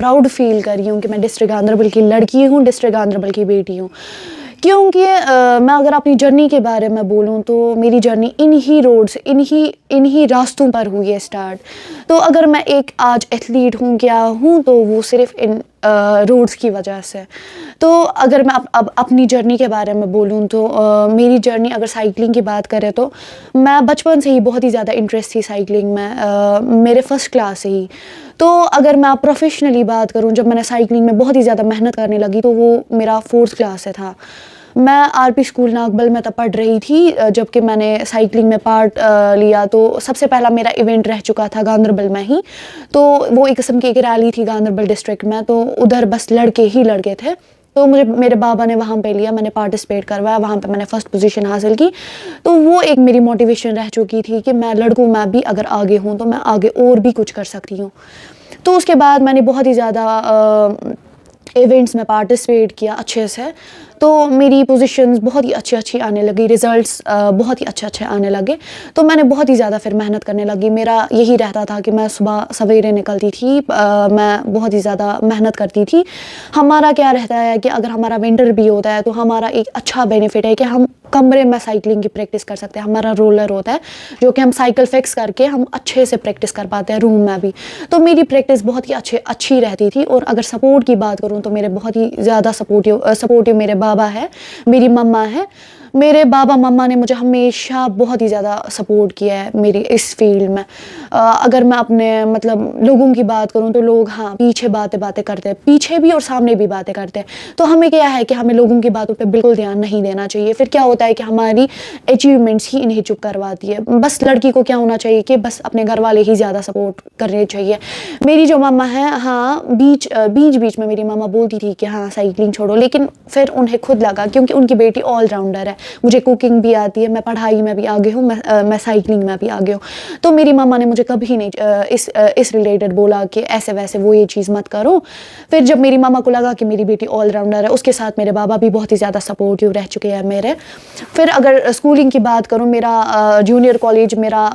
Proud feel کر رہی ہوں کہ میں ڈسٹرکٹ گاندربل کی لڑکی ہوں، ڈسٹرکٹ گاندربل کی بیٹی ہوں. کیونکہ میں اگر اپنی جرنی کے بارے میں بولوں تو میری جرنی انہی روڈس انہی راستوں پر ہوئی ہے اسٹارٹ. تو اگر میں ایک آج ایتھلیٹ ہوں کیا ہوں تو وہ صرف ان روڈس کی وجہ سے. تو اگر میں اب اپنی جرنی کے بارے میں بولوں تو میری جرنی اگر سائیکلنگ کی بات کریں تو میں بچپن سے ہی بہت ہی زیادہ انٹرسٹ تھی سائیکلنگ میں، میرے فرسٹ کلاس سے ہی. تو اگر میں پروفیشنلی بات کروں، جب میں نے سائیکلنگ میں بہت ہی زیادہ محنت کرنے لگی تو وہ میرا 4th کلاس سے تھا. میں آر پی اسکول ناگبل میں تب پڑھ رہی تھی جب کہ میں نے سائیکلنگ میں پارٹ لیا. تو سب سے پہلا میرا ایونٹ رہ چکا تھا گاندربل میں ہی. تو وہ ایک قسم کی ایک ریلی تھی گاندربل ڈسٹرکٹ میں، تو ادھر بس لڑکے ہی لڑکے تھے. تو مجھے میرے بابا نے وہاں پہ لیا، میں نے پارٹیسپیٹ کروایا، وہاں پہ میں نے فرسٹ پوزیشن حاصل کی. تو وہ ایک میری موٹیویشن رہ چکی تھی کہ میں لڑکوں میں بھی اگر آگے ہوں تو میں آگے اور بھی کچھ کر سکتی ہوں. تو اس کے بعد میں نے بہت ہی زیادہ ایونٹس میں پارٹیسپیٹ کیا اچھے سے. تو میری پوزیشنز بہت ہی اچھی آنے لگی، ریزلٹس بہت ہی اچھے آنے لگے. تو میں نے بہت ہی زیادہ پھر محنت کرنے لگی. میرا یہی رہتا تھا کہ میں صبح سویرے نکلتی تھی، میں بہت ہی زیادہ محنت کرتی تھی. ہمارا کیا رہتا ہے کہ اگر ہمارا ونٹر بھی ہوتا ہے تو ہمارا ایک اچھا بینیفٹ ہے کہ ہم کمرے میں سائیکلنگ کی پریکٹس کر سکتے ہیں. ہمارا رولر ہوتا ہے جو کہ ہم سائیکل فکس کر کے ہم اچھے سے پریکٹس کر پاتے ہیں روم میں بھی. تو میری پریکٹس بہت ہی اچھی رہتی تھی. اور اگر سپورٹ کی بات کروں تو میرے بہت ہی زیادہ سپورٹیو میرے بابا ہے، میری مما ہے. میرے بابا مما نے مجھے ہمیشہ بہت ہی زیادہ سپورٹ کیا ہے میری اس فیلڈ میں. اگر میں اپنے مطلب لوگوں کی بات کروں تو لوگ پیچھے باتیں کرتے ہیں، پیچھے بھی اور سامنے بھی باتیں کرتے ہیں. تو ہمیں کیا ہے کہ ہمیں لوگوں کی باتوں پہ بالکل دھیان نہیں دینا چاہیے. پھر کیا ہوتا ہے کہ ہماری اچیومنٹس ہی انہیں چپ کرواتی ہے. بس لڑکی کو کیا ہونا چاہیے کہ بس اپنے گھر والے ہی زیادہ سپورٹ کرنے چاہیے. میری جو مما ہے بیچ میں میری مما بولتی تھی کہ سائیکلنگ چھوڑو، لیکن پھر انہیں خود لگا کیونکہ ان کی بیٹی آل راؤنڈر ہے. مجھے کوکنگ بھی آتی ہے، میں پڑھائی میں بھی آگے ہوں، میں سائیکلنگ میں بھی آگے ہوں. تو میری مما نے مجھے کبھی نہیں اس ریلیٹڈ بولا کہ ایسے ویسے وہ یہ چیز مت کرو. پھر جب میری ماما کو لگا کہ میری بیٹی آل راؤنڈر ہے، اس کے ساتھ میرے بابا بھی بہت ہی زیادہ سپورٹیو رہ چکے ہیں میرے. پھر اگر اسکولنگ کی بات کروں، میرا جونیئر کالج میرا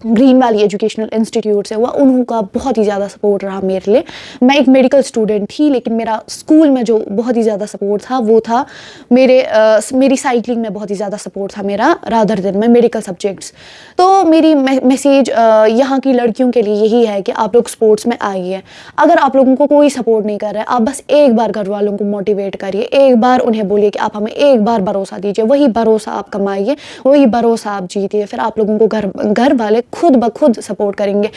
گرین ویلی ایجوکیشنل انسٹیٹیوٹ سے ہوا. انہوں کا بہت ہی زیادہ سپورٹ رہا میرے لیے. میں ایک میڈیکل اسٹوڈنٹ تھی لیکن میرا اسکول میں جو بہت ہی زیادہ سپورٹ تھا وہ تھا میری سائیکلنگ میں بہت ہی زیادہ سپورٹ تھا میرا رادر دین میں میڈیکل سبجیکٹس. تو میری میسیج یہاں کی لڑکیوں کے لیے یہی ہے کہ آپ لوگ اسپورٹس میں آئیے. اگر آپ لوگوں کو کوئی سپورٹ نہیں کر رہا ہے، آپ بس ایک بار گھر والوں کو موٹیویٹ کریے، ایک بار انہیں بولیے کہ آپ ہمیں ایک بار بھروسہ دیجیے. وہی بھروسہ آپ کمائیے، وہی بھروسہ آپ جیتیے. پھر آپ لوگوں کو گھر والے خود بخود سپورٹ کریں گے.